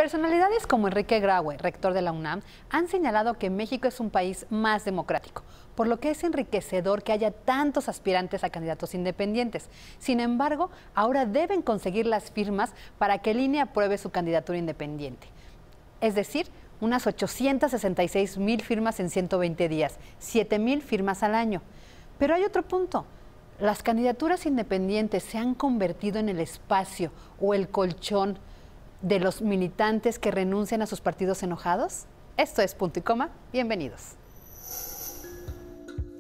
Personalidades como Enrique Graue, rector de la UNAM, han señalado que México es un país más democrático, por lo que es enriquecedor que haya tantos aspirantes a candidatos independientes. Sin embargo, ahora deben conseguir las firmas para que el INE apruebe su candidatura independiente. Es decir, unas 866,000 firmas en 120 días, 7,000 firmas al año. Pero hay otro punto. ¿Las candidaturas independientes se han convertido en el espacio o el colchón de los militantes que renuncian a sus partidos enojados? Esto es Punto y Coma. Bienvenidos.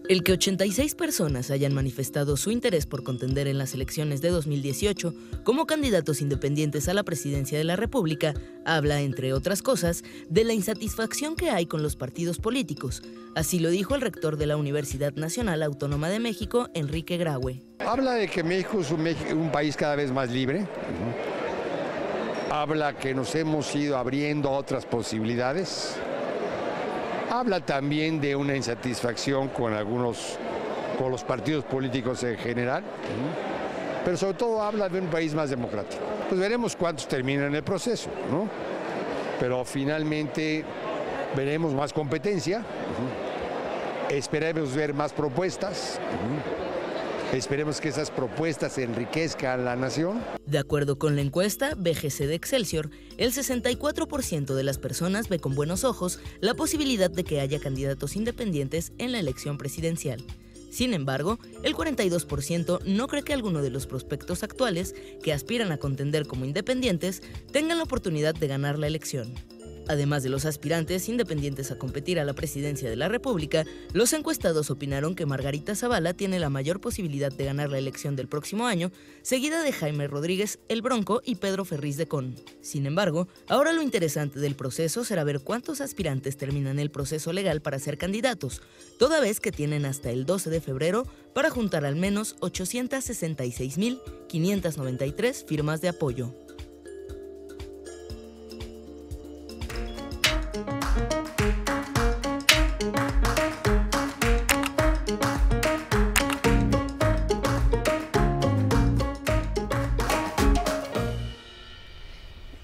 El que 86 personas hayan manifestado su interés por contender en las elecciones de 2018 como candidatos independientes a la presidencia de la República habla, entre otras cosas, de la insatisfacción que hay con los partidos políticos. Así lo dijo el rector de la Universidad Nacional Autónoma de México, Enrique Graue. Habla de que México es un país cada vez más libre. Habla que nos hemos ido abriendo a otras posibilidades. Habla también de una insatisfacción con los partidos políticos en general, pero sobre todo habla de un país más democrático. Pues veremos cuántos terminan el proceso, ¿no? Pero finalmente veremos más competencia, esperemos ver más propuestas. Esperemos que esas propuestas enriquezcan a la nación. De acuerdo con la encuesta BGC de Excelsior, el 64% de las personas ve con buenos ojos la posibilidad de que haya candidatos independientes en la elección presidencial. Sin embargo, el 42% no cree que alguno de los prospectos actuales que aspiran a contender como independientes tengan la oportunidad de ganar la elección. Además de los aspirantes independientes a competir a la presidencia de la República, los encuestados opinaron que Margarita Zavala tiene la mayor posibilidad de ganar la elección del próximo año, seguida de Jaime Rodríguez, El Bronco y Pedro Ferriz de Con. Sin embargo, ahora lo interesante del proceso será ver cuántos aspirantes terminan el proceso legal para ser candidatos, toda vez que tienen hasta el 12 de febrero para juntar al menos 866,593 firmas de apoyo.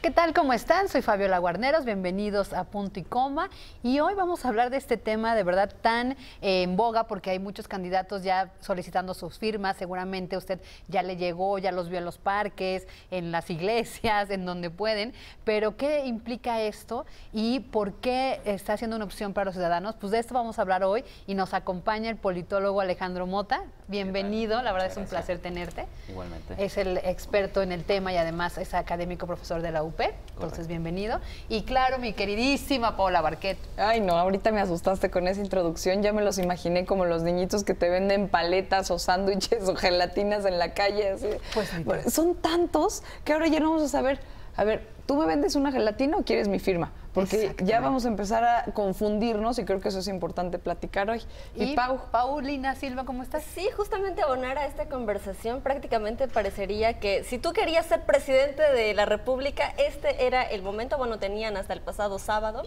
¿Qué tal? ¿Cómo están? Soy Fabiola Guarneros, bienvenidos a Punto y Coma, y hoy vamos a hablar de este tema de verdad tan en boga, porque hay muchos candidatos ya solicitando sus firmas. Seguramente usted ya le llegó, ya los vio en los parques, en las iglesias, en donde pueden, pero ¿qué implica esto y por qué está siendo una opción para los ciudadanos? Pues de esto vamos a hablar hoy y nos acompaña el politólogo Alejandro Mota. Bienvenido, la verdad es un placer tenerte. Igualmente. Es el experto en el tema y además es académico profesor de la UP. Entonces, bienvenido. Y claro, mi queridísima Paola Barquet. Ay, no, ahorita me asustaste con esa introducción. Ya me los imaginé como los niñitos que te venden paletas o sándwiches o gelatinas en la calle. Así. Pues son tantos que ahora ya no vamos a saber. A ver, ¿tú me vendes una gelatina o quieres mi firma? Porque ya vamos a empezar a confundirnos y creo que eso es importante platicar hoy. Y Paulina Silva, ¿cómo estás? Sí, justamente abonar a esta conversación, prácticamente parecería que si tú querías ser presidente de la República, este era el momento. Bueno, tenían hasta el pasado sábado,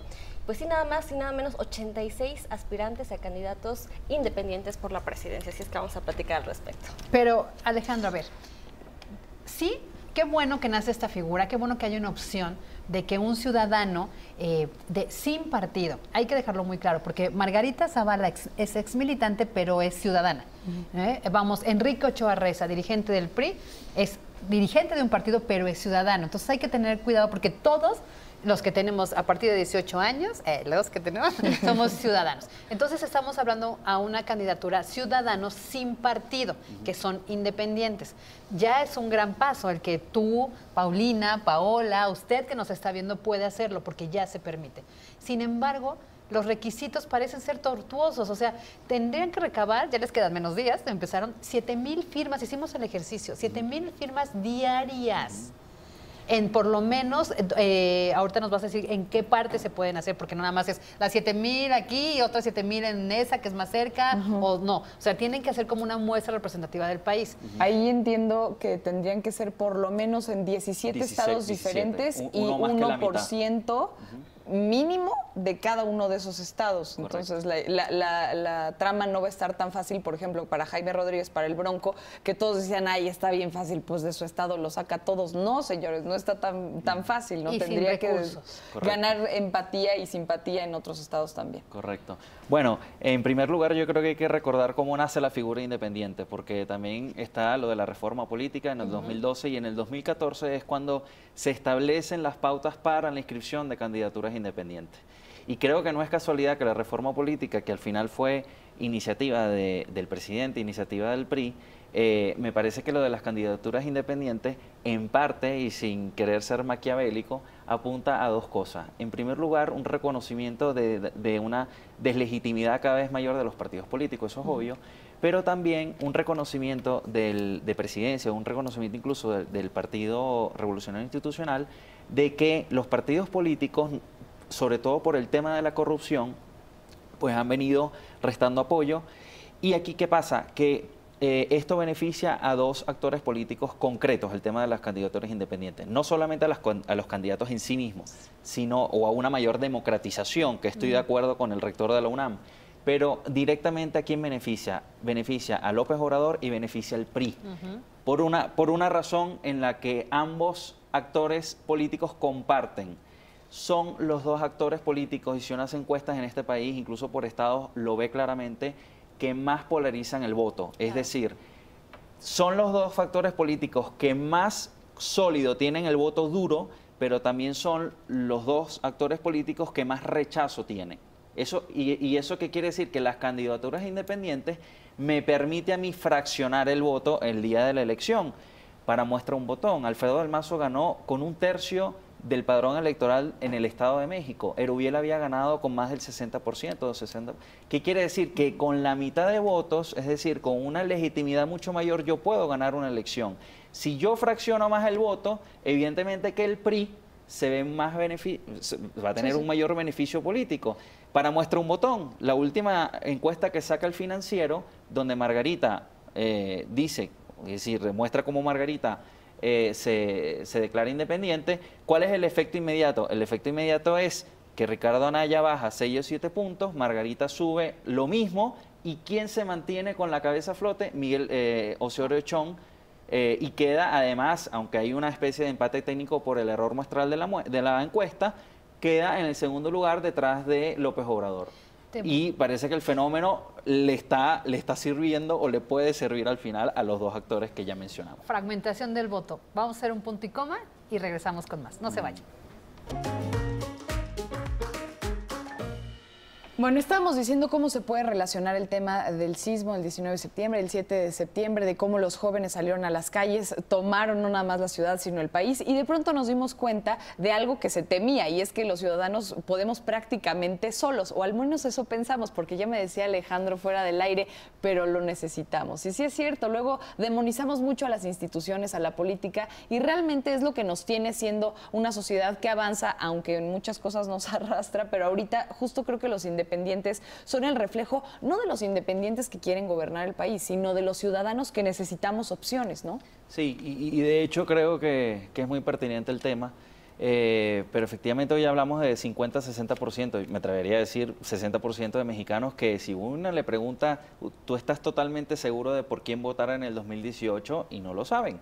pues sí, nada más y nada menos 86 aspirantes a candidatos independientes por la presidencia, así es que vamos a platicar al respecto. Pero, Alejandro, a ver, sí, qué bueno que nace esta figura, qué bueno que haya una opción de que un ciudadano sin partido, hay que dejarlo muy claro, porque Margarita Zavala es ex militante, pero es ciudadana. Vamos, Enrique Ochoa Reza, dirigente del PRI, es dirigente de un partido, pero es ciudadano. Entonces hay que tener cuidado porque todos los que tenemos a partir de 18 años, los que tenemos, somos ciudadanos. Entonces estamos hablando a una candidatura ciudadanos sin partido, que son independientes. Ya es un gran paso el que tú, Paulina, Paola, usted que nos está viendo puede hacerlo, porque ya se permite. Sin embargo, los requisitos parecen ser tortuosos, o sea, tendrían que recabar, ya les quedan menos días, empezaron 7,000 firmas, hicimos el ejercicio, 7,000 firmas diarias. En por lo menos, ahorita nos vas a decir en qué parte se pueden hacer, porque no nada más es las 7,000 aquí y otras 7,000 en esa que es más cerca, o no. O sea, tienen que hacer como una muestra representativa del país. Ahí entiendo que tendrían que ser por lo menos en 17 estados diferentes y 1% mínimo de cada uno de esos estados. Correcto. Entonces, la trama no va a estar tan fácil, por ejemplo, para Jaime Rodríguez, para el Bronco, que todos decían, ay, está bien fácil, pues de su estado lo saca a todos. No, señores, no está tan fácil, ¿no? Y Tendría sin que recursos. ganar empatía y simpatía en otros estados también. Correcto. Bueno, en primer lugar yo creo que hay que recordar cómo nace la figura independiente, porque también está lo de la reforma política en el 2012 y en el 2014 es cuando se establecen las pautas para la inscripción de candidaturas independientes. Y creo que no es casualidad que la reforma política, que al final fue iniciativa del presidente, iniciativa del PRI, me parece que lo de las candidaturas independientes, en parte y sin querer ser maquiavélico, apunta a dos cosas. En primer lugar, un reconocimiento de una deslegitimidad cada vez mayor de los partidos políticos, eso es obvio, pero también un reconocimiento de presidencia, un reconocimiento incluso del Partido Revolucionario Institucional, de que los partidos políticos, sobre todo por el tema de la corrupción, pues han venido restando apoyo. Y aquí, ¿qué pasa? Que esto beneficia a dos actores políticos concretos, el tema de las candidaturas independientes. No solamente a los candidatos en sí mismos, sino o a una mayor democratización, que estoy de acuerdo con el rector de la UNAM. Pero directamente ¿a quién beneficia? Beneficia a López Obrador y beneficia al PRI. Por una razón en la que ambos actores políticos comparten. Son los dos actores políticos, y si uno hace encuestas en este país, incluso por estados, lo ve claramente, que más polarizan el voto. Es decir, son los dos factores políticos que más sólido tienen el voto duro, pero también son los dos actores políticos que más rechazo tienen. ¿Y eso qué quiere decir? Que las candidaturas independientes me permite a mí fraccionar el voto el día de la elección. Para muestra un botón, Alfredo del Mazo ganó con 1/3 del padrón electoral en el Estado de México. Erubiel había ganado con más del 60%. 60%. ¿Qué quiere decir? Que con la mitad de votos, es decir, con una legitimidad mucho mayor, yo puedo ganar una elección. Si yo fracciono más el voto, evidentemente que el PRI va a tener un mayor beneficio político. Para muestra un botón, la última encuesta que saca el Financiero, donde Margarita dice, es decir, muestra cómo Margarita se declara independiente. ¿Cuál es el efecto inmediato? El efecto inmediato es que Ricardo Anaya baja 6 o 7 puntos, Margarita sube lo mismo, y ¿quién se mantiene con la cabeza a flote? Miguel Osorio Chong, y queda además, aunque hay una especie de empate técnico por el error muestral de la encuesta, queda en el segundo lugar detrás de López Obrador. Y parece que el fenómeno le está sirviendo o le puede servir al final a los dos actores que ya mencionamos. Fragmentación del voto. Vamos a hacer un punto y coma y regresamos con más. No se vayan. Bueno, estábamos diciendo cómo se puede relacionar el tema del sismo del 19 de septiembre, el 7 de septiembre, de cómo los jóvenes salieron a las calles, tomaron no nada más la ciudad, sino el país, y de pronto nos dimos cuenta de algo que se temía, y es que los ciudadanos podemos prácticamente solos, o al menos eso pensamos, porque ya me decía Alejandro fuera del aire, pero lo necesitamos. Y sí es cierto, luego demonizamos mucho a las instituciones, a la política, y realmente es lo que nos tiene siendo una sociedad que avanza, aunque en muchas cosas nos arrastra, pero ahorita justo creo que los independientes son el reflejo no de los independientes que quieren gobernar el país, sino de los ciudadanos que necesitamos opciones, ¿no? Sí, y de hecho creo que es muy pertinente el tema, pero efectivamente hoy hablamos de 50-60%, me atrevería a decir 60% de mexicanos que si uno le pregunta, tú estás totalmente seguro de por quién votar en el 2018 y no lo saben.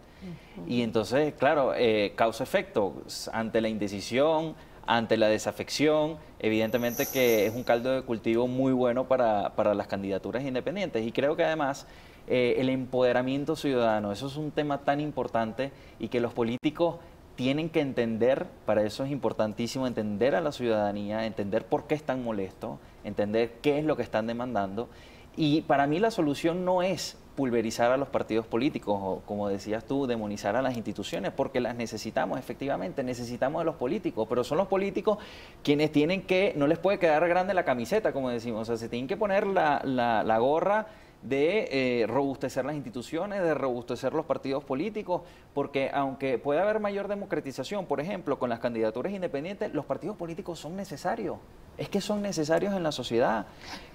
Y entonces, claro, causa-efecto, ante la indecisión, ante la desafección, evidentemente que es un caldo de cultivo muy bueno para las candidaturas independientes. Y creo que además el empoderamiento ciudadano, eso es un tema tan importante y que los políticos tienen que entender. Para eso es importantísimo entender a la ciudadanía, entender por qué están molestos, entender qué es lo que están demandando. Y para mí la solución no es pulverizar a los partidos políticos o, como decías tú, demonizar a las instituciones, porque las necesitamos, efectivamente, necesitamos de los políticos, pero son los políticos quienes tienen que, no les puede quedar grande la camiseta, como decimos, o sea, se tienen que poner la gorra de robustecer las instituciones, de robustecer los partidos políticos, porque aunque pueda haber mayor democratización, por ejemplo, con las candidaturas independientes, los partidos políticos son necesarios. es que son necesarios en la sociedad.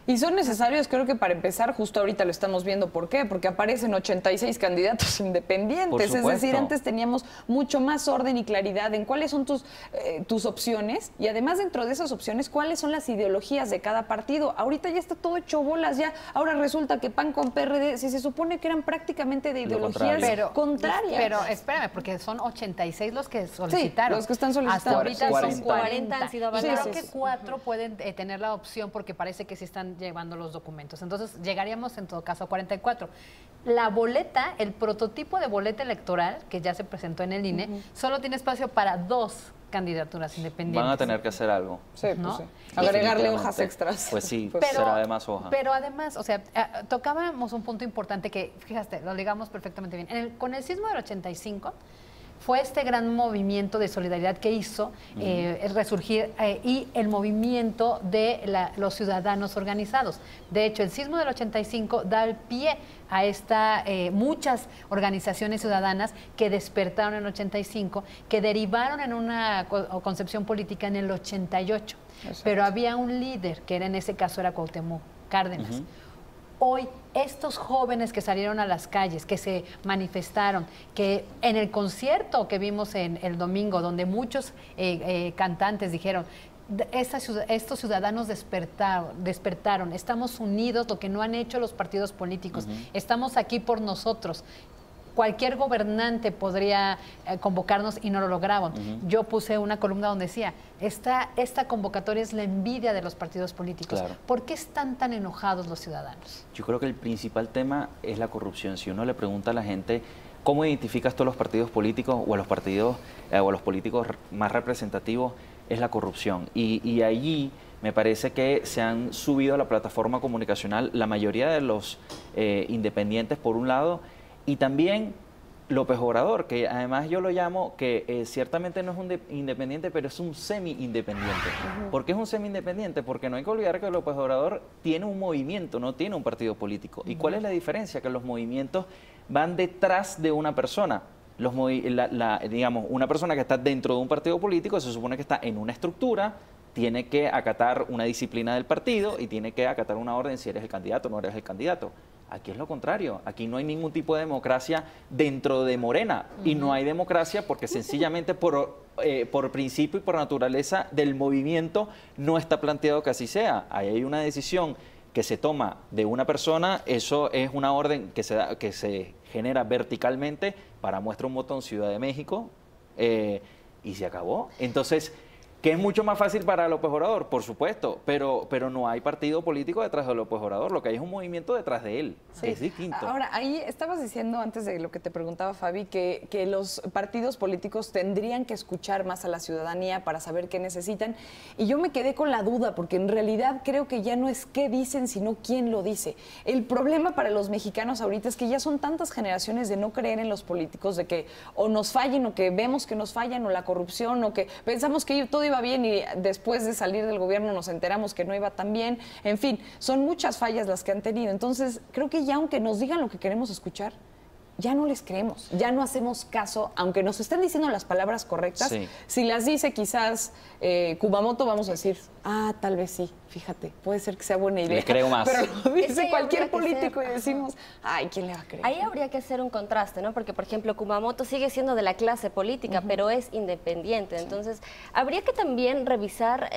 Y son necesarios, creo que para empezar, justo ahorita lo estamos viendo. ¿Por qué? Porque aparecen 86 candidatos independientes. Es decir, antes teníamos mucho más orden y claridad en cuáles son tus opciones y además dentro de esas opciones, cuáles son las ideologías de cada partido. Ahorita ya está todo hecho bolas, ya. Ahora resulta que PAN con PRD, si se supone que eran prácticamente de ideologías contrarias. Pero espérame, porque son 86 los que solicitaron. Sí, los que están solicitando. Hasta ahorita 40. son 40. Han sido y creo avalados. que 4 pueden tener la opción porque parece que sí están llevando los documentos. Entonces, llegaríamos en todo caso a 44. La boleta, el prototipo de boleta electoral que ya se presentó en el INE, solo tiene espacio para 2 candidaturas independientes. Van a tener que hacer algo. Sí, ¿no? pues sí. Agregarle hojas extras. Pues sí, será de más hoja. Pero además, o sea, tocábamos un punto importante que, fíjate, lo ligamos perfectamente bien. Con el sismo del 85, fue este gran movimiento de solidaridad que hizo el resurgir y el movimiento de los ciudadanos organizados. De hecho, el sismo del 85 da el pie a muchas organizaciones ciudadanas que despertaron en el 85, que derivaron en una concepción política en el 88. Exacto. Pero había un líder, que en ese caso era Cuauhtémoc Cárdenas. Hoy, estos jóvenes que salieron a las calles, que se manifestaron, que en el concierto que vimos el domingo, donde muchos cantantes dijeron, estos ciudadanos despertaron, estamos unidos, lo que no han hecho los partidos políticos, estamos aquí por nosotros. Cualquier gobernante podría convocarnos y no lo lograban. Yo puse una columna donde decía, esta convocatoria es la envidia de los partidos políticos. Claro. ¿Por qué están tan enojados los ciudadanos? Yo creo que el principal tema es la corrupción. Si uno le pregunta a la gente, ¿cómo identificas tú a los partidos políticos o a los partidos o a los políticos más representativos? Es la corrupción. Y allí me parece que se han subido a la plataforma comunicacional la mayoría de los independientes, por un lado, y también López Obrador, que además yo lo llamo que ciertamente no es un independiente, pero es un semi-independiente. ¿Por qué es un semi-independiente? Porque no hay que olvidar que López Obrador tiene un movimiento, no tiene un partido político. ¿Y cuál es la diferencia? Que los movimientos van detrás de una persona. Digamos, una persona que está dentro de un partido político se supone que está en una estructura, tiene que acatar una disciplina del partido y tiene que acatar una orden si eres el candidato o no eres el candidato. Aquí es lo contrario, aquí no hay ningún tipo de democracia dentro de Morena y no hay democracia porque sencillamente por principio y por naturaleza del movimiento no está planteado que así sea. Ahí hay una decisión que se toma de una persona, eso es una orden que se genera verticalmente para muestra un botón Ciudad de México y se acabó. Entonces, ¿que es mucho más fácil para López Obrador? Por supuesto, pero no hay partido político detrás de López Obrador, lo que hay es un movimiento detrás de él, sí. Es distinto. Ahora, ahí estabas diciendo antes de lo que te preguntaba Fabi, que los partidos políticos tendrían que escuchar más a la ciudadanía para saber qué necesitan, y yo me quedé con la duda, porque en realidad creo que ya no es qué dicen, sino quién lo dice. El problema para los mexicanos ahorita es que ya son tantas generaciones de no creer en los políticos, de que o nos fallen, o que vemos que nos fallan, o la corrupción, o que pensamos que todo iba bien y después de salir del gobierno nos enteramos que no iba tan bien. En fin, son muchas fallas las que han tenido. Entonces, creo que ya aunque nos digan lo que queremos escuchar, ya no les creemos, ya no hacemos caso, aunque nos estén diciendo las palabras correctas. Sí. Si las dice quizás Kumamoto, vamos a decir, tal vez sí, fíjate, puede ser que sea buena idea. Le creo más. Pero lo dice cualquier político y decimos, ¿quién le va a creer? Ahí habría que hacer un contraste, ¿no? Porque, por ejemplo, Kumamoto sigue siendo de la clase política, pero es independiente. Sí. Entonces, habría que también revisar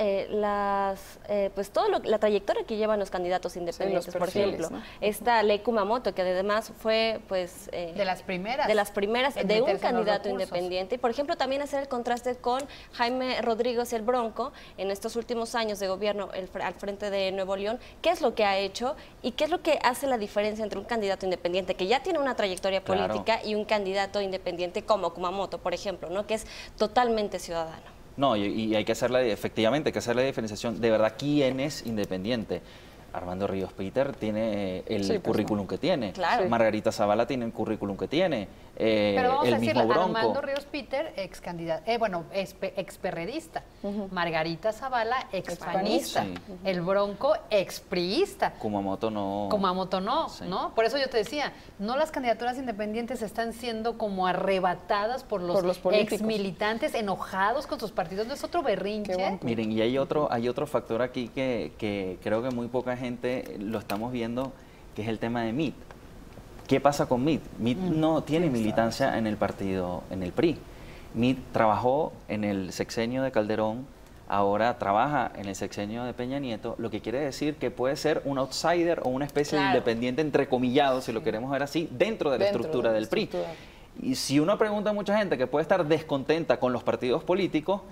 pues la trayectoria que llevan los candidatos independientes. Sí, perfiles, por ejemplo, ¿no? Esta ley Kumamoto, que además fue, pues... de las primeras. De las primeras, de un candidato independiente. Y, por ejemplo, también hacer el contraste con Jaime Rodríguez el Bronco en estos últimos años de gobierno al frente de Nuevo León. ¿Qué es lo que ha hecho y qué es lo que hace la diferencia entre un candidato independiente que ya tiene una trayectoria política y un candidato independiente como Kumamoto, por ejemplo, ¿no? Que es totalmente ciudadano? No, y hay que efectivamente, hay que hacer la diferenciación. De verdad, ¿quién es independiente? Armando Ríos Peter tiene el currículum que tiene. Claro. Margarita Zavala tiene el currículum que tiene. Pero vamos el a mismo decirle, Bronco. Armando Ríos Peter, experredista. Margarita Zavala, expanista. Sí. El Bronco, expriista. Kumamoto no. Kumamoto no, Sí. ¿no? Por eso yo te decía, no las candidaturas independientes están siendo como arrebatadas por los políticos. exmilitantes enojados con sus partidos. ¿No es otro berrinche? Miren, y hay otro factor aquí que creo que muy poca gente lo estamos viendo, que es el tema de MIT. ¿Qué pasa con MIT? MIT no tiene militancia en el partido, en el PRI. MIT trabajó en el sexenio de Calderón, ahora trabaja en el sexenio de Peña Nieto, lo que quiere decir que puede ser un outsider o una especie de independiente entrecomillado, si lo queremos ver así, dentro de la estructura del PRI. Y si uno pregunta a mucha gente que puede estar descontenta con los partidos políticos,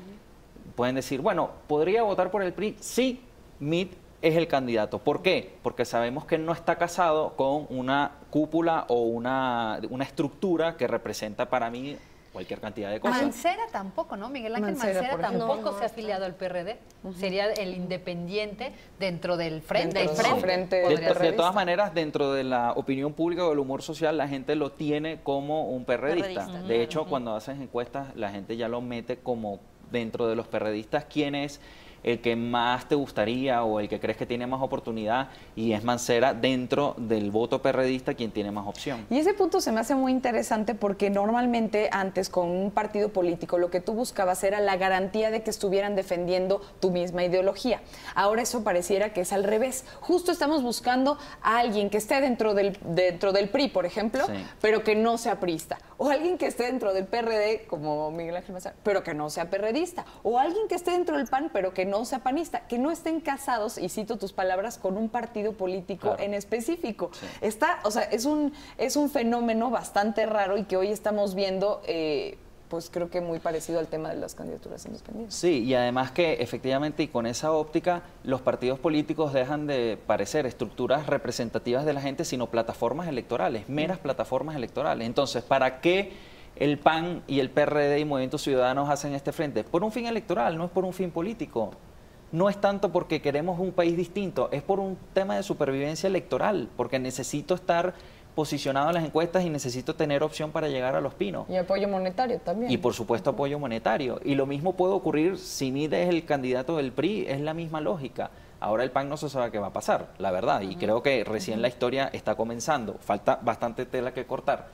pueden decir, bueno, ¿podría votar por el PRI? Sí, MIT es el candidato. ¿Por qué? Porque sabemos que no está casado con una cúpula o una estructura que representa para mí cualquier cantidad de cosas. Mancera tampoco, ¿no? Miguel Ángel Mancera por ejemplo. tampoco se ha afiliado al PRD. Sería el independiente dentro del frente. Dentro del frente De todas maneras, dentro de la opinión pública o del humor social, la gente lo tiene como un perredista. De hecho, cuando haces encuestas, la gente ya lo mete como dentro de los perredistas quién es el que más te gustaría o el que crees que tiene más oportunidad, y es Mancera dentro del voto perredista quien tiene más opción. Y ese punto se me hace muy interesante porque normalmente antes con un partido político lo que tú buscabas era la garantía de que estuvieran defendiendo tu misma ideología. Ahora eso pareciera que es al revés. Justo estamos buscando a alguien que esté dentro del PRI, por ejemplo, pero que no sea priista. O alguien que esté dentro del PRD, como Miguel Ángel Mancera, pero que no sea perredista. O alguien que esté dentro del PAN, pero que no sea panista, que no estén casados, y cito tus palabras, con un partido político en específico. Es un fenómeno bastante raro y que hoy estamos viendo, pues creo que muy parecido al tema de las candidaturas independientes. Sí, y además que efectivamente y con esa óptica, los partidos políticos dejan de parecer estructuras representativas de la gente, sino plataformas electorales, meras plataformas electorales. Entonces, ¿para qué el PAN y el PRD y Movimientos Ciudadanos hacen este frente? Por un fin electoral, no es por un fin político. No es tanto porque queremos un país distinto, es por un tema de supervivencia electoral, porque necesito estar posicionado en las encuestas y necesito tener opción para llegar a Los Pinos. Y apoyo monetario también. Y por supuesto apoyo monetario. Y lo mismo puede ocurrir si MIT es el candidato del PRI, es la misma lógica. Ahora el PAN no se sabe qué va a pasar, la verdad, y creo que recién la historia está comenzando, falta bastante tela que cortar.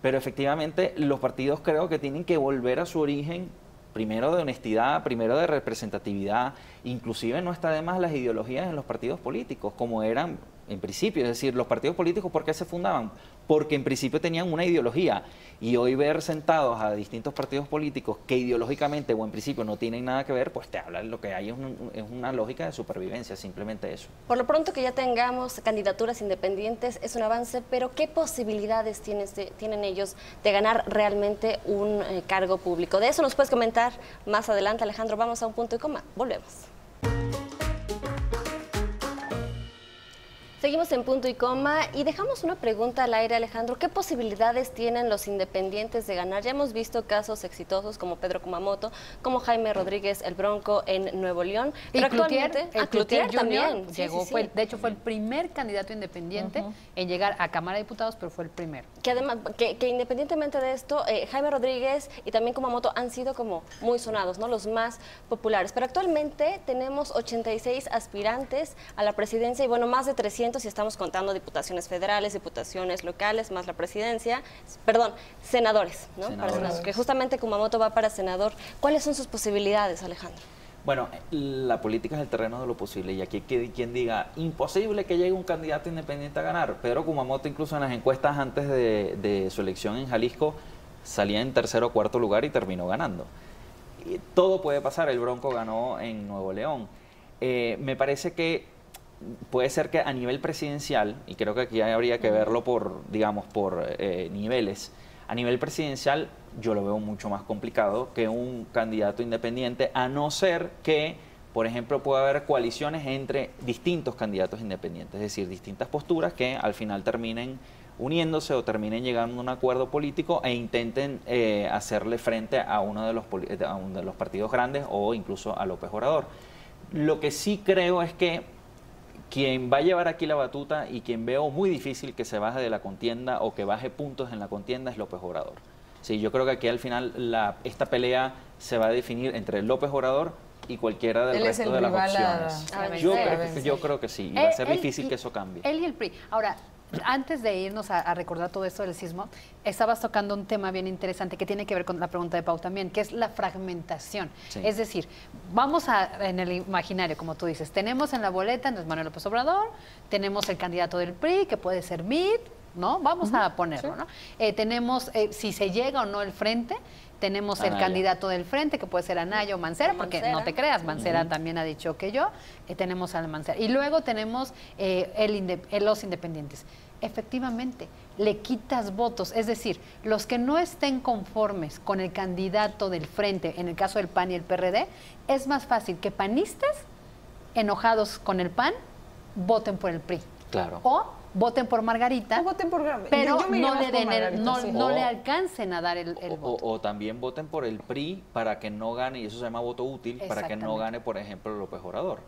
Pero efectivamente los partidos creo que tienen que volver a su origen, primero de honestidad, primero de representatividad, inclusive no está de más las ideologías en los partidos políticos, como eran en principio, es decir, los partidos políticos, ¿por qué se fundaban? Porque en principio tenían una ideología, y hoy ver sentados a distintos partidos políticos que ideológicamente o en principio no tienen nada que ver, pues te habla de lo que hay es una lógica de supervivencia, simplemente eso. Por lo pronto que ya tengamos candidaturas independientes es un avance, pero ¿qué posibilidades tienen ellos de ganar realmente un cargo público? De eso nos puedes comentar más adelante, Alejandro. Vamos a un punto y coma, volvemos. Seguimos en punto y coma y dejamos una pregunta al aire, Alejandro. ¿Qué posibilidades tienen los independientes de ganar? Ya hemos visto casos exitosos como Pedro Kumamoto, como Jaime Rodríguez, el Bronco en Nuevo León. Pero actualmente, Cloutier también llegó, de hecho fue el primer candidato independiente en llegar a Cámara de Diputados, pero fue el primero. Que además, que independientemente de esto, Jaime Rodríguez y también Kumamoto han sido como muy sonados, ¿no? Los más populares. Pero actualmente tenemos 86 aspirantes a la presidencia y bueno, más de 300 si estamos contando diputaciones federales, diputaciones locales, más la presidencia, senadores, ¿no? Para senadores, que justamente Kumamoto va para senador. ¿Cuáles son sus posibilidades, Alejandro? Bueno, la política es el terreno de lo posible, y aquí hay quien diga, imposible que llegue un candidato independiente a ganar. Pedro Kumamoto incluso en las encuestas antes de su elección en Jalisco salía en tercer o cuarto lugar y terminó ganando. Y todo puede pasar, el Bronco ganó en Nuevo León. Me parece que puede ser que a nivel presidencial, y creo que aquí habría que verlo por niveles, a nivel presidencial yo lo veo mucho más complicado que un candidato independiente, a no ser que, por ejemplo, pueda haber coaliciones entre distintos candidatos independientes, es decir, distintas posturas que al final terminen uniéndose o terminen llegando a un acuerdo político e intenten hacerle frente a uno de los partidos grandes o incluso a López Obrador. Lo que sí creo es que quien va a llevar aquí la batuta y quien veo muy difícil que se baje de la contienda o que baje puntos en la contienda es López Obrador. Sí, yo creo que aquí al final esta pelea se va a definir entre López Obrador y cualquiera del resto de las opciones. Yo creo que sí, y va a ser difícil que eso cambie. Él y el PRI. Ahora, antes de irnos a recordar todo esto del sismo, estabas tocando un tema bien interesante que tiene que ver con la pregunta de Pau también, que es la fragmentación. Sí. Es decir, vamos en el imaginario, como tú dices, tenemos en la boleta Andrés Manuel López Obrador, tenemos el candidato del PRI, que puede ser Mitt, ¿no? Vamos a ponerlo, ¿no? Tenemos, si se llega o no el frente, tenemos el candidato del frente, que puede ser Anaya o Mancera, porque no te creas, Mancera también ha dicho que yo, tenemos al Mancera. Y luego tenemos los independientes. Efectivamente, le quitas votos, es decir, los que no estén conformes con el candidato del frente, en el caso del PAN y el PRD, es más fácil que panistas enojados con el PAN voten por el PRI. Claro. O voten por Margarita, pero no le alcancen a dar el voto. O también voten por el PRI para que no gane, y eso se llama voto útil, para que no gane, por ejemplo, López Obrador.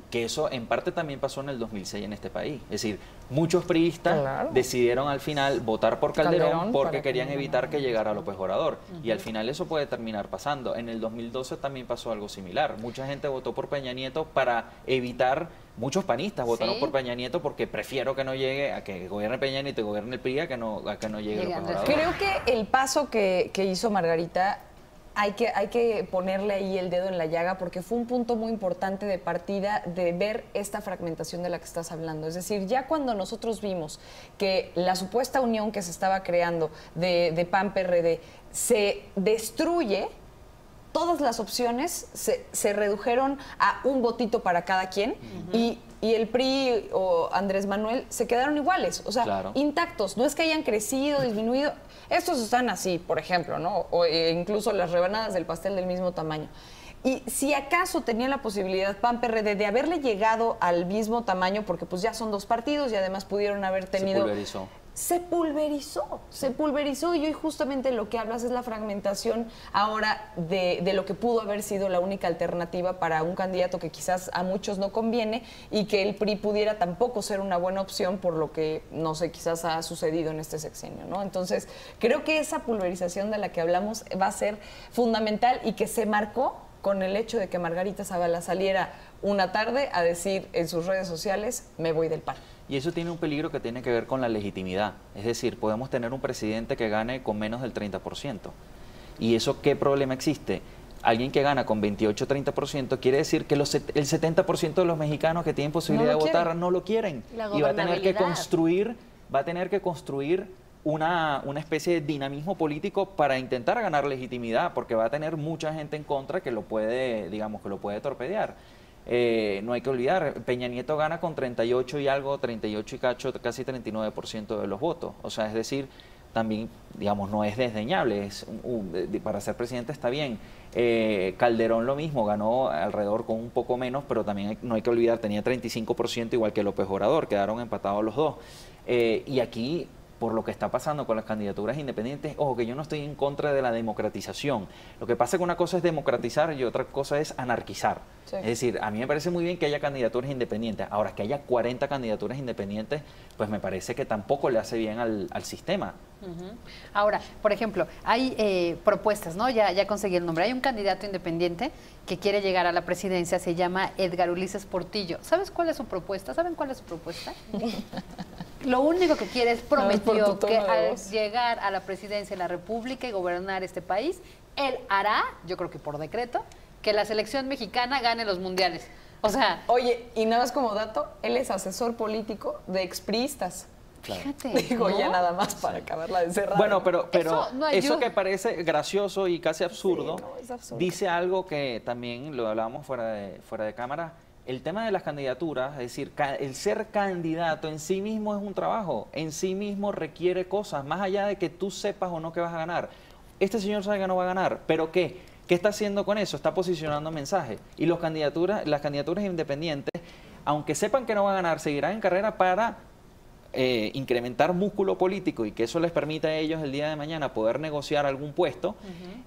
Que eso en parte también pasó en el 2006 en este país. Es decir, muchos priistas decidieron al final votar por Calderón porque querían evitar que llegara López Obrador. Y al final eso puede terminar pasando. En el 2012 también pasó algo similar. Mucha gente votó por Peña Nieto para evitar. Muchos panistas votaron por Peña Nieto porque prefiero que no llegue a que gobierne Peña Nieto y gobierne el PRI a que no llegue López Obrador. Creo que el paso que hizo Margarita hay que ponerle ahí el dedo en la llaga porque fue un punto muy importante de partida de ver esta fragmentación de la que estás hablando. Es decir, ya cuando nosotros vimos que la supuesta unión que se estaba creando de PAN-PRD se destruye, todas las opciones se redujeron a un votito para cada quien y el PRI o Andrés Manuel se quedaron iguales, o sea, intactos. No es que hayan crecido, disminuido. Estos están así, por ejemplo, ¿no? O incluso las rebanadas del pastel del mismo tamaño. Y si acaso tenía la posibilidad PAN-PRD de haberle llegado al mismo tamaño, porque pues ya son dos partidos y además pudieron haber tenido... Se pulverizó y hoy justamente lo que hablas es la fragmentación ahora de lo que pudo haber sido la única alternativa para un candidato que quizás a muchos no conviene y que el PRI pudiera tampoco ser una buena opción por lo que, no sé, quizás ha sucedido en este sexenio, ¿no? Entonces, creo que esa pulverización de la que hablamos va a ser fundamental y que se marcó con el hecho de que Margarita Zavala saliera una tarde a decir en sus redes sociales, me voy del PAN. Y eso tiene un peligro que tiene que ver con la legitimidad. Es decir, podemos tener un presidente que gane con menos del 30%. ¿Y eso qué problema existe? Alguien que gana con 28-30% quiere decir que el 70% de los mexicanos que tienen posibilidad de votar no lo quieren. Y va a tener que construir una especie de dinamismo político para intentar ganar legitimidad, porque va a tener mucha gente en contra que lo puede, digamos, que lo puede torpedear. No hay que olvidar, Peña Nieto gana con 38 y algo, 38 y cacho, casi 39% de los votos. O sea, es decir, también, digamos, no es desdeñable, para ser presidente está bien. Calderón lo mismo, ganó alrededor con un poco menos, pero también no hay que olvidar, tenía 35% igual que López Obrador, quedaron empatados los dos. Y aquí, por lo que está pasando con las candidaturas independientes, ojo, que yo no estoy en contra de la democratización. Lo que pasa es que una cosa es democratizar y otra cosa es anarquizar. Sí. Es decir, a mí me parece muy bien que haya candidaturas independientes. Ahora, que haya 40 candidaturas independientes, pues me parece que tampoco le hace bien al sistema. Ahora, por ejemplo, hay propuestas, ¿no? Ya conseguí el nombre. Hay un candidato independiente que quiere llegar a la presidencia, se llama Edgar Ulises Portillo. ¿Sabes cuál es su propuesta? ¿Saben cuál es su propuesta? Lo único que quiere es prometió que al llegar a la presidencia de la República y gobernar este país, él hará, yo creo que por decreto, que la selección mexicana gane los mundiales. O sea... Oye, y nada más como dato, él es asesor político de expriistas. Claro. Fíjate. Digo, ¿no? Ya nada más para acabarla de cerrar. Bueno, pero eso que parece gracioso y casi absurdo, es absurdo, dice algo que también lo hablábamos fuera de cámara. El tema de las candidaturas, es decir, el ser candidato en sí mismo es un trabajo, en sí mismo requiere cosas, más allá de que tú sepas o no que vas a ganar. Este señor sabe que no va a ganar, ¿pero qué? ¿Qué está haciendo con eso? Está posicionando mensajes. Y las candidaturas independientes, aunque sepan que no va a ganar, seguirán en carrera para incrementar músculo político y que eso les permita a ellos el día de mañana poder negociar algún puesto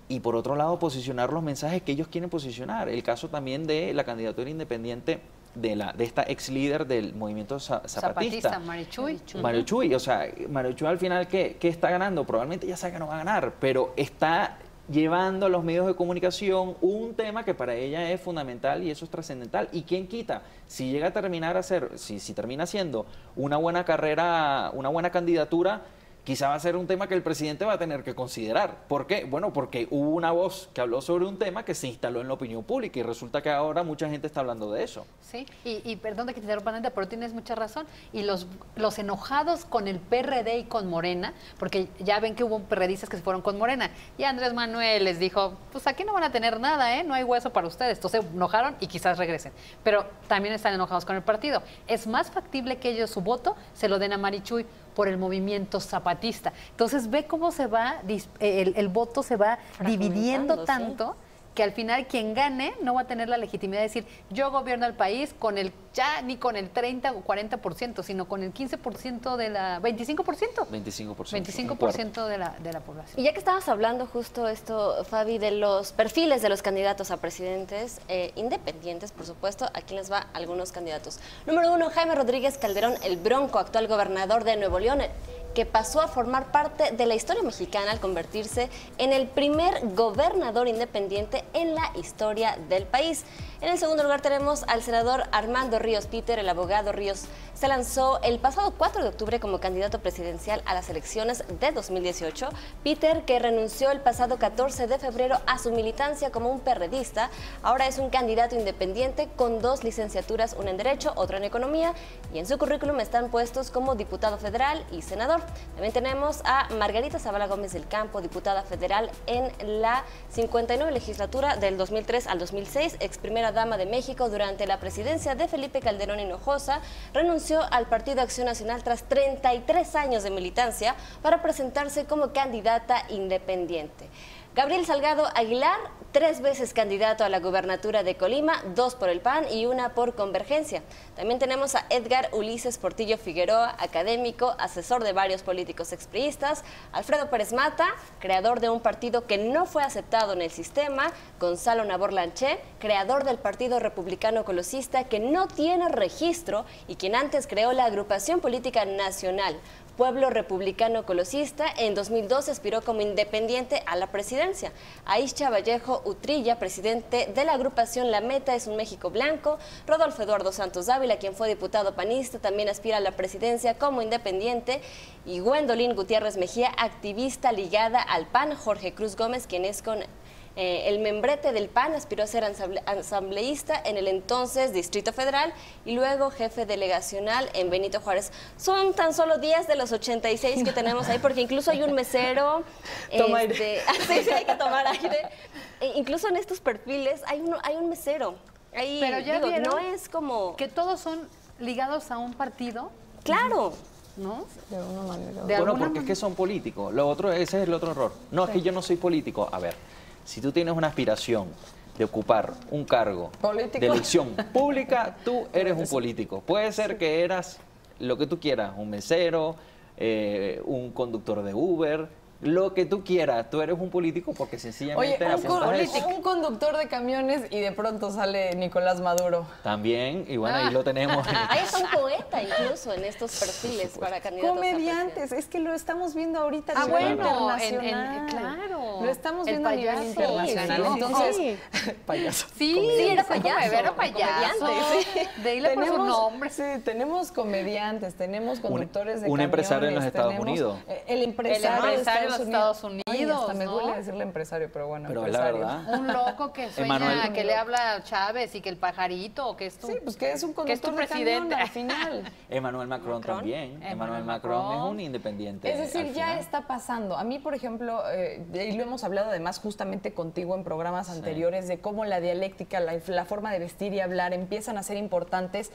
y por otro lado posicionar los mensajes que ellos quieren posicionar. El caso también de la candidatura independiente de esta ex líder del movimiento zapatista. Marichuy. Marichuy, o sea, Marichuy al final, ¿qué está ganando? Probablemente ya sabe que no va a ganar, pero está llevando a los medios de comunicación un tema que para ella es fundamental y eso es trascendental. ¿Y quién quita? Si llega a terminar a ser, si termina siendo una buena carrera, una buena candidatura, quizá va a ser un tema que el presidente va a tener que considerar. ¿Por qué? Bueno, porque hubo una voz que habló sobre un tema que se instaló en la opinión pública y resulta que ahora mucha gente está hablando de eso. Sí, y perdón que te interrumpa, Neta, pero tienes mucha razón. Y los enojados con el PRD y con Morena, porque ya ven que hubo perredistas que se fueron con Morena, y Andrés Manuel les dijo, pues aquí no van a tener nada, no hay hueso para ustedes. Entonces se enojaron y quizás regresen. Pero también están enojados con el partido. Es más factible que ellos su voto se lo den a Marichuy por el movimiento zapatista. Entonces ve cómo se va, el voto se va dividiendo tanto que al final quien gane no va a tener la legitimidad de decir yo gobierno el país con el ya ni con el 30 o 40%, sino con el 15% de la 25%. 25% de la población. Y ya que estabas hablando justo esto, Fabi, de los perfiles de los candidatos a presidentes independientes, por supuesto, aquí les va algunos candidatos. Número 1, Jaime Rodríguez Calderón, el Bronco, actual gobernador de Nuevo León, que pasó a formar parte de la historia mexicana al convertirse en el primer gobernador independiente en la historia del país. En el segundo lugar tenemos al senador Armando Ríos Peter. El abogado Ríos se lanzó el pasado 4 de octubre como candidato presidencial a las elecciones de 2018. Peter, que renunció el pasado 14 de febrero a su militancia como un perredista, ahora es un candidato independiente con 2 licenciaturas, una en Derecho, otra en Economía, y en su currículum están puestos como diputado federal y senador. También tenemos a Margarita Zavala Gómez del Campo, diputada federal en la 59 legislatura del 2003 al 2006, ex primera dama de México durante la presidencia de Felipe Calderón Hinojosa. Renunció al Partido Acción Nacional tras 33 años de militancia para presentarse como candidata independiente. Gabriel Salgado Aguilar, 3 veces candidato a la gubernatura de Colima, 2 por el PAN y 1 por Convergencia. También tenemos a Edgar Ulises Portillo Figueroa, académico, asesor de varios políticos expriistas. Alfredo Pérez Mata, creador de un partido que no fue aceptado en el sistema. Gonzalo Nabor Lanché, creador del Partido Republicano Colosista, que no tiene registro y quien antes creó la Agrupación Política Nacional Pueblo Republicano Colosista. En 2012 aspiró como independiente a la presidencia. Aisha Vallejo Utrilla, presidente de la agrupación La Meta es un México Blanco. Rodolfo Eduardo Santos Dávila, quien fue diputado panista, también aspira a la presidencia como independiente. Y Gwendolyn Gutiérrez Mejía, activista ligada al PAN. Jorge Cruz Gómez, quien es con el membrete del PAN, aspiró a ser asambleísta en el entonces Distrito Federal y luego jefe delegacional en Benito Juárez. Son tan solo 10 de los 86 que tenemos ahí, porque incluso hay un mesero. Toma aire. Sí, hay que tomar aire. Incluso en estos perfiles hay un mesero. Ahí, pero ya vieron no es como que todos son ligados a un partido. Claro. ¿No? De alguna manera. Bueno, porque es que son políticos. Lo otro, ese es el otro error. No, es que yo no soy político. A ver, si tú tienes una aspiración de ocupar un cargo ¿político? De elección pública, tú eres un político. Puede ser que eras lo que tú quieras, un mesero, un conductor de Uber, lo que tú quieras. Tú eres un político porque sencillamente apuntas a eso. Un conductor de camiones y de pronto sale Nicolás Maduro. También, y bueno, ahí lo tenemos. Ahí está un poeta incluso en estos perfiles para candidatos. Comediantes, es que lo estamos viendo ahorita a nivel internacional. Claro. Lo estamos viendo a nivel internacional. Sí, entonces, payaso. Sí, era payaso. Era payaso. De ahí le puso un nombre. Sí, tenemos comediantes, tenemos conductores de camiones. Un empresario en los Estados Unidos. El empresario de los Estados Unidos. Ay, hasta me ¿no? duele decirle empresario, pero bueno, pero empresario. La verdad. Un loco que sueña, que le habla a Chávez y que el pajarito, que es tu, sí, pues que es un conductor de presidente al final. Emmanuel Macron también. Emmanuel Macron es un independiente. Es decir, ya está pasando. A mí, por ejemplo, y lo hemos hablado además justamente contigo en programas anteriores, de cómo la dialéctica, la forma de vestir y hablar empiezan a ser importantes,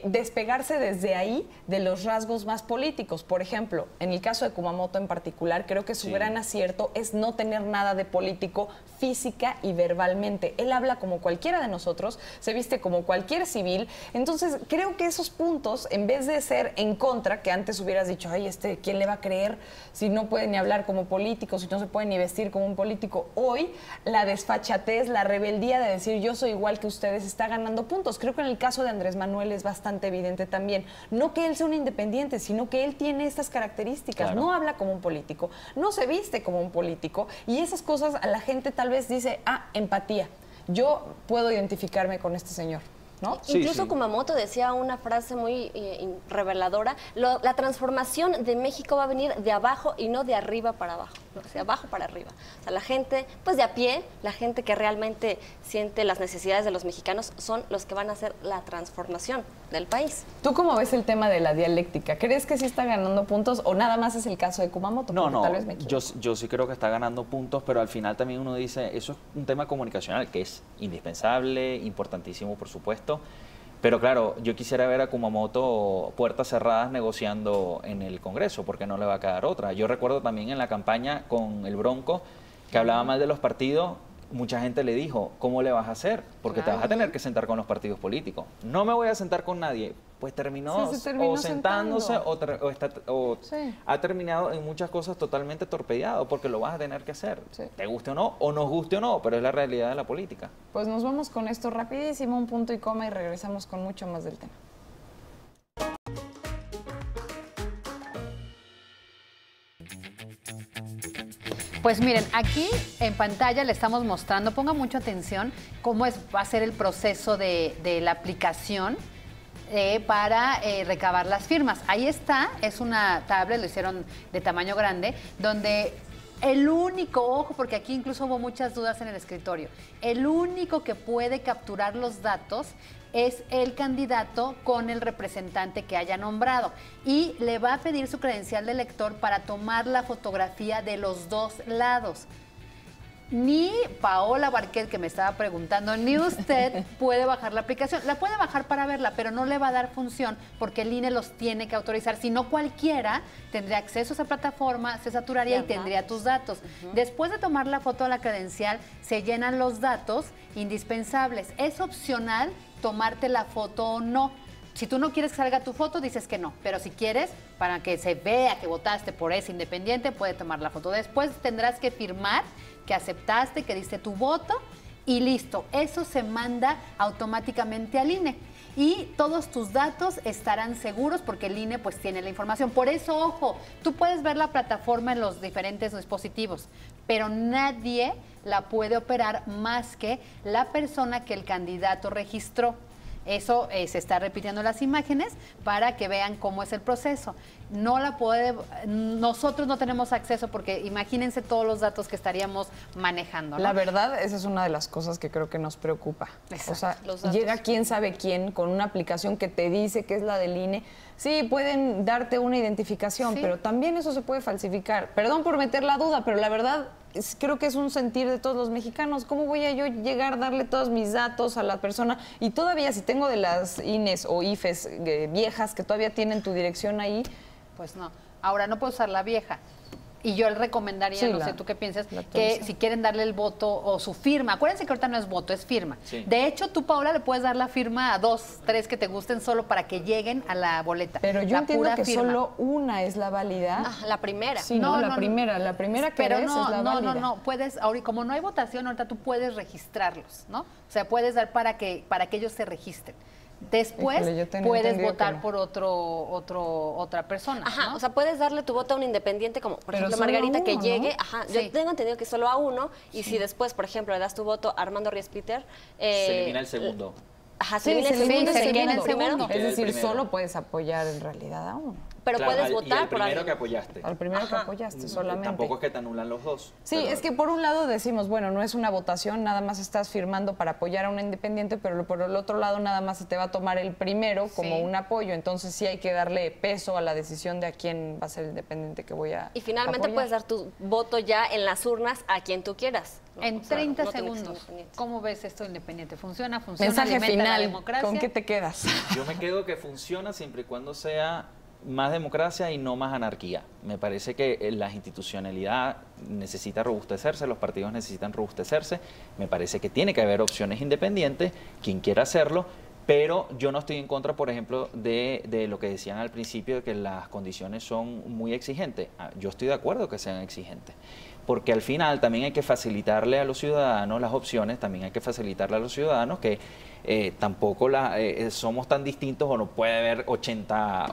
despegarse desde ahí de los rasgos más políticos. Por ejemplo, en el caso de Kumamoto en particular, creo que su gran acierto es no tener nada de político física y verbalmente. Él habla como cualquiera de nosotros, se viste como cualquier civil. Entonces, creo que esos puntos, en vez de ser en contra, que antes hubieras dicho, ay, ¿quién le va a creer si no puede ni hablar como político, si no se puede ni vestir seguir como un político. Hoy la desfachatez, la rebeldía de decir yo soy igual que ustedes está ganando puntos. Creo que en el caso de Andrés Manuel es bastante evidente también. No que él sea un independiente, sino que él tiene estas características. Claro. No habla como un político, no se viste como un político y esas cosas a la gente tal vez dice, empatía. Yo puedo identificarme con este señor. ¿No? Sí, incluso Kumamoto decía una frase muy reveladora, la transformación de México va a venir de abajo y no de arriba para abajo, ¿no? De abajo para arriba. O sea, la gente, pues de a pie, la gente que realmente siente las necesidades de los mexicanos son los que van a hacer la transformación del país. ¿Tú cómo ves el tema de la dialéctica? ¿Crees que sí está ganando puntos o nada más es el caso de Kumamoto? No, tal vez me yo sí creo que está ganando puntos, pero al final también uno dice, eso es un tema comunicacional que es indispensable, importantísimo, por supuesto. Pero claro, yo quisiera ver a Kumamoto puertas cerradas negociando en el Congreso, porque no le va a quedar otra. Yo recuerdo también en la campaña con el Bronco, que hablaba mal de los partidos, mucha gente le dijo, ¿cómo le vas a hacer? Porque te vas a tener que sentar con los partidos políticos. No me voy a sentar con nadie. Pues terminó o sentándose o ha terminado en muchas cosas totalmente torpedeado, porque lo vas a tener que hacer. Sí. Te guste o nos guste o no, pero es la realidad de la política. Pues nos vamos con esto rapidísimo, un punto y coma, y regresamos con mucho más del tema. Pues miren, aquí en pantalla le estamos mostrando, ponga mucha atención, cómo va a ser el proceso de la aplicación para recabar las firmas. Ahí está, es una tablet, lo hicieron de tamaño grande, donde el único, ojo, porque aquí incluso hubo muchas dudas en el escritorio, el único que puede capturar los datos es el candidato con el representante que haya nombrado y le va a pedir su credencial de elector para tomar la fotografía de los dos lados. Ni Paola Barquet, que me estaba preguntando, ni usted puede bajar la aplicación. La puede bajar para verla, pero no le va a dar función porque el INE los tiene que autorizar. Si no, cualquiera tendría acceso a esa plataforma, se saturaría y tendría tus datos. Después de tomar la foto de la credencial, se llenan los datos indispensables. Es opcional tomarte la foto o no. Si tú no quieres que salga tu foto, dices que no. Pero si quieres, para que se vea que votaste por ese independiente, puede tomar la foto. Después tendrás que firmar que aceptaste, que diste tu voto y listo. Eso se manda automáticamente al INE. Y todos tus datos estarán seguros porque el INE pues tiene la información. Por eso, ojo, tú puedes ver la plataforma en los diferentes dispositivos, pero nadie la puede operar más que la persona que el candidato registró. Eso se está repitiendo las imágenes para que vean cómo es el proceso. No la puede, nosotros no tenemos acceso porque imagínense todos los datos que estaríamos manejando, ¿no? La verdad, esa es una de las cosas que creo que nos preocupa. Exacto. O sea, llega quién sabe quién con una aplicación que te dice que es la del INE. Sí, pueden darte una identificación, pero también eso se puede falsificar. Perdón por meter la duda, pero la verdad creo que es un sentir de todos los mexicanos. ¿Cómo voy a yo llegar a darle todos mis datos a la persona? Y todavía si tengo de las INES o IFES viejas que todavía tienen tu dirección ahí. Pues no. Ahora no puedo usar la vieja. Y yo le recomendaría, no sé tú qué piensas, que si quieren darle el voto o su firma, acuérdense que ahorita no es voto, es firma. Sí. De hecho, tú, Paola, le puedes dar la firma a 2, 3 que te gusten solo para que lleguen a la boleta. Pero yo entiendo que solo una es la válida. La primera. Sí, la primera que eres es la válida. No, puedes, ahorita, como no hay votación, ahorita tú puedes registrarlos, ¿no? O sea, puedes dar para que ellos se registren. Después puedes votar por otra persona. Ajá, ¿no? O sea, puedes darle tu voto a un independiente, como por ejemplo Margarita, que llegue. ¿No? Ajá, yo tengo entendido que solo a uno, y si después, por ejemplo, le das tu voto a Armando Riespiter, se elimina el segundo. Ajá, se elimina el segundo. Es decir, solo puedes apoyar en realidad a uno. Pero puedes votar por alguien. Que apoyaste. Al primero que apoyaste solamente. Tampoco es que te anulan los dos. Sí, es que por un lado decimos, bueno, no es una votación, nada más estás firmando para apoyar a un independiente, pero por el otro lado nada más se te va a tomar el primero como un apoyo. Entonces sí hay que darle peso a la decisión de a quién va a ser el independiente que voy a Y finalmente puedes dar tu voto ya en las urnas a quien tú quieras. ¿No? En 30 segundos, ¿cómo ves esto independiente? ¿Funciona? Mensaje final, ¿con qué te quedas? Yo me quedo que funciona siempre y cuando sea más democracia y no más anarquía. Me parece que la institucionalidad necesita robustecerse, los partidos necesitan robustecerse. Me parece que tiene que haber opciones independientes, quien quiera hacerlo, pero yo no estoy en contra, por ejemplo, de lo que decían al principio, de que las condiciones son muy exigentes. Yo estoy de acuerdo que sean exigentes, porque al final también hay que facilitarle a los ciudadanos las opciones, también hay que facilitarle a los ciudadanos que tampoco somos tan distintos o no puede haber 80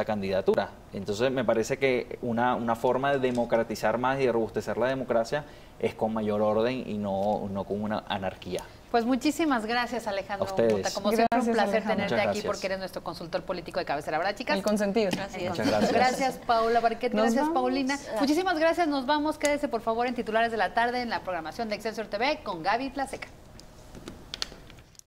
candidaturas. Entonces me parece que una forma de democratizar más y de robustecer la democracia es con mayor orden y no con una anarquía. Pues muchísimas gracias, Alejandro Muta. Como siempre, un placer tenerte aquí porque eres nuestro consultor político de cabecera, ¿verdad, chicas? El consentido. Muchas gracias. Gracias, Paula Barquet. Gracias, Paulina. Muchísimas gracias. Nos vamos. Quédese, por favor, en Titulares de la Tarde en la programación de Excelsior TV con Gaby Plaseca.